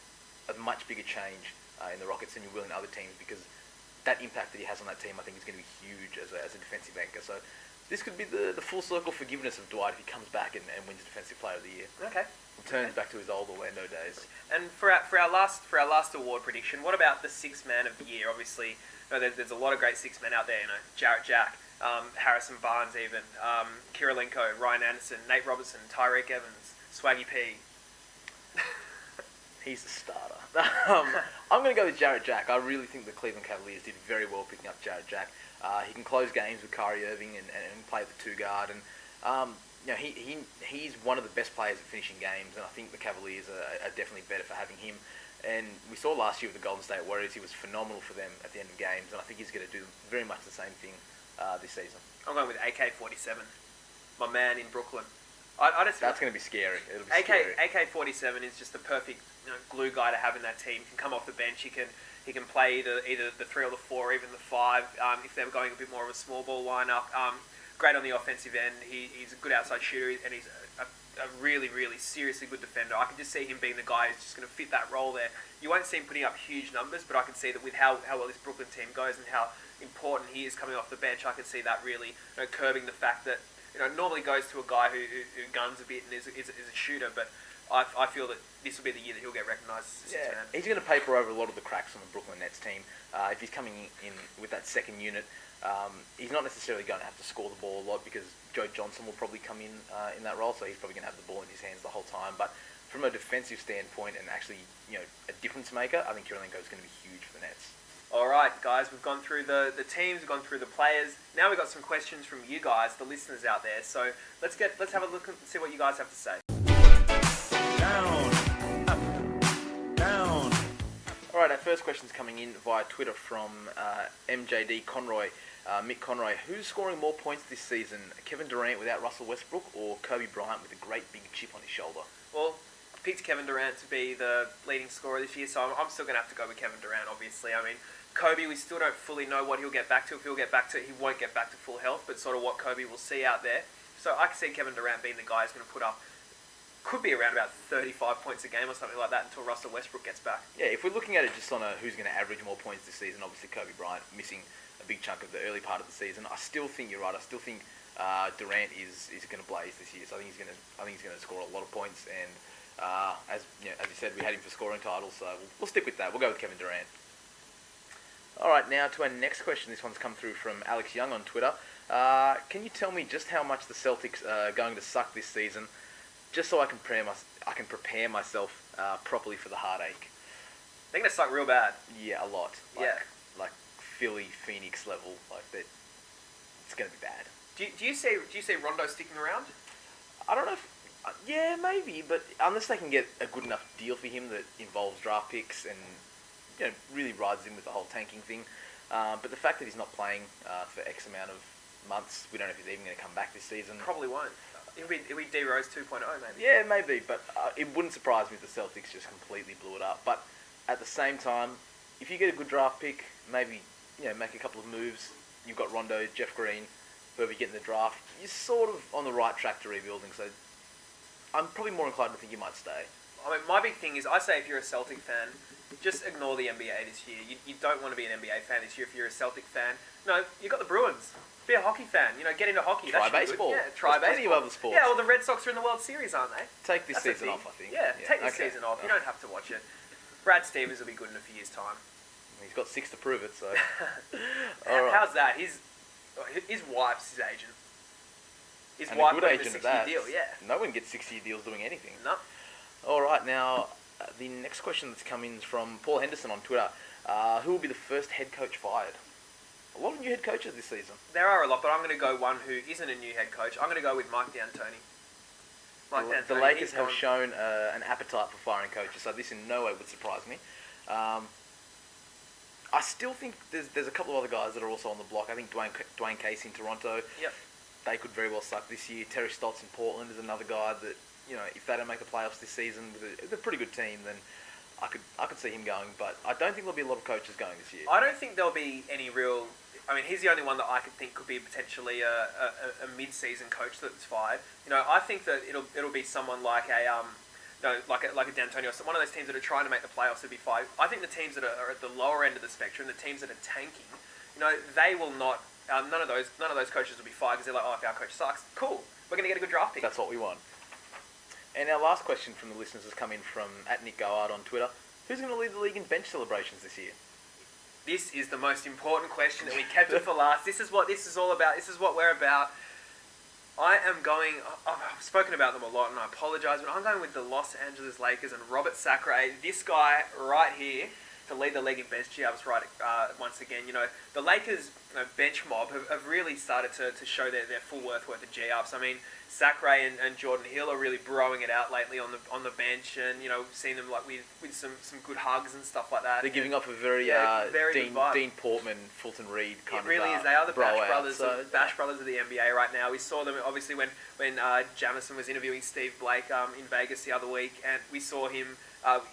Speaker 7: a much bigger change in the Rockets than you will in other teams, because that impact that he has on that team, I think, is going to be huge as a defensive anchor. So this could be the full circle forgiveness of Dwight if he comes back and wins Defensive Player of the Year.
Speaker 6: Okay.
Speaker 7: Returns back to his old Orlando days.
Speaker 6: And for our last award prediction, what about the 6th man of the year? Obviously, there's a lot of great 6 men out there. Jarrett Jack, Harrison Barnes, even Kirilenko, Ryan Anderson, Nate Robertson, Tyreek Evans, Swaggy P.
Speaker 7: He's the starter. I'm going to go with Jarrett Jack. I really think the Cleveland Cavaliers did very well picking up Jarrett Jack. He can close games with Kyrie Irving and play at the 2 guard, and he's one of the best players at finishing games, and I think the Cavaliers are definitely better for having him. And we saw last year with the Golden State Warriors, he was phenomenal for them at the end of games, and I think he's going to do very much the same thing this season.
Speaker 6: I'm going with AK-47, my man in Brooklyn.
Speaker 7: That's going to be scary. It'll be scary.
Speaker 6: AK-47 is just the perfect glue guy to have in that team. He can come off the bench. He can play either the 3 or the 4, or even the 5 if they're going a bit more of a small ball lineup. Great on the offensive end. He's a good outside shooter, and he's a really, really seriously good defender. I can just see him being the guy who's just going to fit that role there. You won't see him putting up huge numbers, but I can see that with how well this Brooklyn team goes and how important he is coming off the bench, I can see that really curbing the fact that normally goes to a guy who guns a bit and is a shooter, but I feel that this will be the year that he'll get recognised as a 6th man. He's
Speaker 7: going to paper over a lot of the cracks on the Brooklyn Nets team. If he's coming in with that second unit, he's not necessarily going to have to score the ball a lot, because Joe Johnson will probably come in that role, so he's probably going to have the ball in his hands the whole time. But from a defensive standpoint and actually a difference maker, I think Kirilenko is going to be huge for the Nets.
Speaker 6: All right, guys, we've gone through the teams, we've gone through the players. Now we've got some questions from you guys, the listeners out there. So let's have a look and see what you guys have to say.
Speaker 5: Down. Up. Down.
Speaker 7: All right, our first question's coming in via Twitter from MJD Conroy. Mick Conroy, who's scoring more points this season? Kevin Durant without Russell Westbrook, or Kobe Bryant with a great big chip on his shoulder? Well,
Speaker 6: I picked Kevin Durant to be the leading scorer this year, so I'm still going to have to go with Kevin Durant, obviously. I mean, Kobe, we still don't fully know what he'll get back to. If he'll get back to it, he won't get back to full health, but sort of what Kobe will see out there. So I can see Kevin Durant being the guy who's going to put up, could be around about 35 points a game or something like that until Russell Westbrook gets back.
Speaker 7: Yeah, if we're looking at it just on who's going to average more points this season, obviously Kobe Bryant missing a big chunk of the early part of the season. I still think you're right. I still think Durant is going to blaze this year. So I think he's going to score a lot of points. And as you said, we had him for scoring titles, so we'll stick with that. We'll go with Kevin Durant. All right, now to our next question. This one's come through from Alex Young on Twitter. Can you tell me just how much the Celtics are going to suck this season, just so I can prepare myself properly for the heartache?
Speaker 6: They're going to suck real bad.
Speaker 7: Yeah, a lot. Like Philly, Phoenix level. Like that. It's going to be bad.
Speaker 6: Do you see Rondo sticking around?
Speaker 7: I don't know if... yeah, maybe, but unless they can get a good enough deal for him that involves draft picks and really rides in with the whole tanking thing. But the fact that he's not playing for X amount of months, we don't know if he's even going to come back this season.
Speaker 6: Probably won't. It'll be D Rose 2.0 maybe.
Speaker 7: Yeah, maybe, but it wouldn't surprise me if the Celtics just completely blew it up. But at the same time, if you get a good draft pick, maybe make a couple of moves. You've got Rondo, Jeff Green, whoever you get in the draft. You're sort of on the right track to rebuilding. So I'm probably more inclined to think you might stay.
Speaker 6: I mean, my big thing is, I say if you're a Celtic fan, just ignore the NBA this year. You don't want to be an NBA fan this year if you're a Celtic fan. No, you've got the Bruins. Be a hockey fan. Get into hockey.
Speaker 7: Try baseball.
Speaker 6: Yeah, try
Speaker 7: There's
Speaker 6: baseball.
Speaker 7: plenty of other sports.
Speaker 6: Yeah, well, the Red Sox are in the World Series, aren't they?
Speaker 7: Take this season off, I think.
Speaker 6: Yeah, take this season off. You don't have to watch it. Brad Stevens will be good in a few years' time.
Speaker 7: He's got 6 to prove it, so...
Speaker 6: How's that? His wife's his agent. His
Speaker 7: and
Speaker 6: wife
Speaker 7: a good
Speaker 6: got him
Speaker 7: agent
Speaker 6: a
Speaker 7: at
Speaker 6: 6-year
Speaker 7: that.
Speaker 6: deal, yeah.
Speaker 7: No one gets 6-year deals doing anything.
Speaker 6: No.
Speaker 7: All right, now the next question that's come in is from Paul Henderson on Twitter. Who will be the first head coach fired? A lot of new head coaches this season.
Speaker 6: There are a lot, but I'm going to go one who isn't a new head coach. I'm going to go with Mike D'Antoni.
Speaker 7: The Lakers have shown an appetite for firing coaches, so this in no way would surprise me. I still think there's a couple of other guys that are also on the block. I think Dwayne Casey in Toronto.
Speaker 6: Yep.
Speaker 7: They could very well suck this year. Terry Stotts in Portland is another guy that, if they don't make the playoffs this season with a pretty good team, then I could see him going. But I don't think there'll be a lot of coaches going this year.
Speaker 6: I don't think there'll be any real. I mean, he's the only one that I could think could be potentially a mid-season coach that's fired. I think that it'll be someone like like a D'Antoni or one of those teams that are trying to make the playoffs to be fired. I think the teams that are at the lower end of the spectrum, the teams that are tanking, they will not. None of those coaches will be fired because they're like, oh, if our coach sucks, cool, we're going to get a good draft pick.
Speaker 7: That's what we want. And our last question from the listeners has come in from @NickGoard on Twitter. Who's going to lead the league in bench celebrations this year?
Speaker 6: This is the most important question that we kept it for last. This is what this is all about. This is what we're about. I've spoken about them a lot, and I apologise, but I'm going with the Los Angeles Lakers and Robert Sacre. This guy right here to lead the league in bench G-ups once again. The Lakers bench mob have really started to show their full worth of G-ups. I mean, Sacre and Jordan Hill are really broing it out lately on the bench, and seen them like with some good hugs and stuff like that.
Speaker 7: They're giving off a very Dean Portman, Fulton Reed kind of.
Speaker 6: It really is. They are the Bash
Speaker 7: brothers.
Speaker 6: Brothers of the NBA right now. We saw them obviously when Jamison was interviewing Steve Blake in Vegas the other week, and we saw him.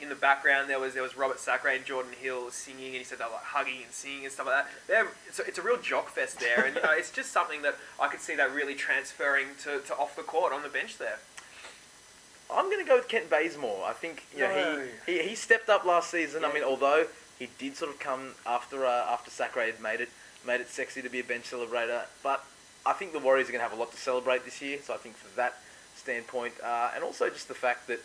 Speaker 6: In the background, there was Robert Sacre and Jordan Hill singing, and he said they were like hugging and singing and stuff like that. It's a real jock fest there, and it's just something that I could see that really transferring to off the court on the bench there.
Speaker 7: I'm going to go with Kent Bazemore. I think he stepped up last season. Yeah. I mean, although he did sort of come after Sacre had made it sexy to be a bench celebrator, but I think the Warriors are going to have a lot to celebrate this year. So I think from that standpoint, and also just the fact that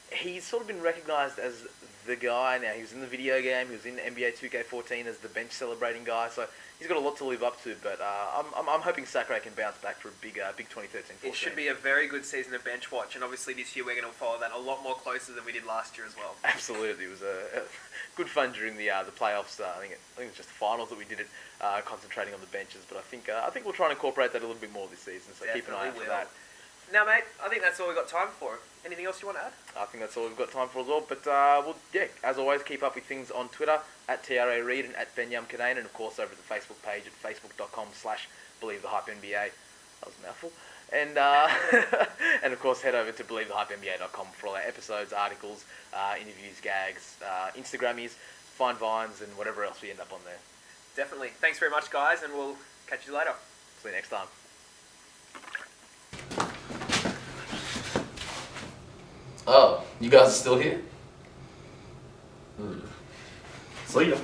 Speaker 7: he's sort of been recognised as the guy now. He was in the video game. He was in NBA 2K14 as the bench celebrating guy. So he's got a lot to live up to. But I'm hoping Sacre can bounce back for a big 2013-14.
Speaker 6: It should be a very good season of bench watch. And obviously this year we're going to follow that a lot more closer than we did last year as well.
Speaker 7: Absolutely. It was a good fun during the playoffs. I think it was just the finals that we did it, concentrating on the benches. But I think we'll try and incorporate that a little bit more this season. So
Speaker 6: Definitely
Speaker 7: keep an eye out for that.
Speaker 6: Now, mate, I think that's all we've got time for. Anything else you want to add?
Speaker 7: I think that's all we've got time for as well. But, as always, keep up with things on Twitter, @TRA Reid and @Benyam Kadane, and, of course, over at the Facebook page at facebook.com/BelieveTheHypeNBA. That was a mouthful. And, and, of course, head over to BelieveTheHypeNBA.com for all our episodes, articles, interviews, gags, Instagrammies, fine vines, and whatever else we end up on there.
Speaker 6: Definitely. Thanks very much, guys, and we'll catch you later.
Speaker 7: See you next time.
Speaker 1: Oh, you guys are still here? See ya.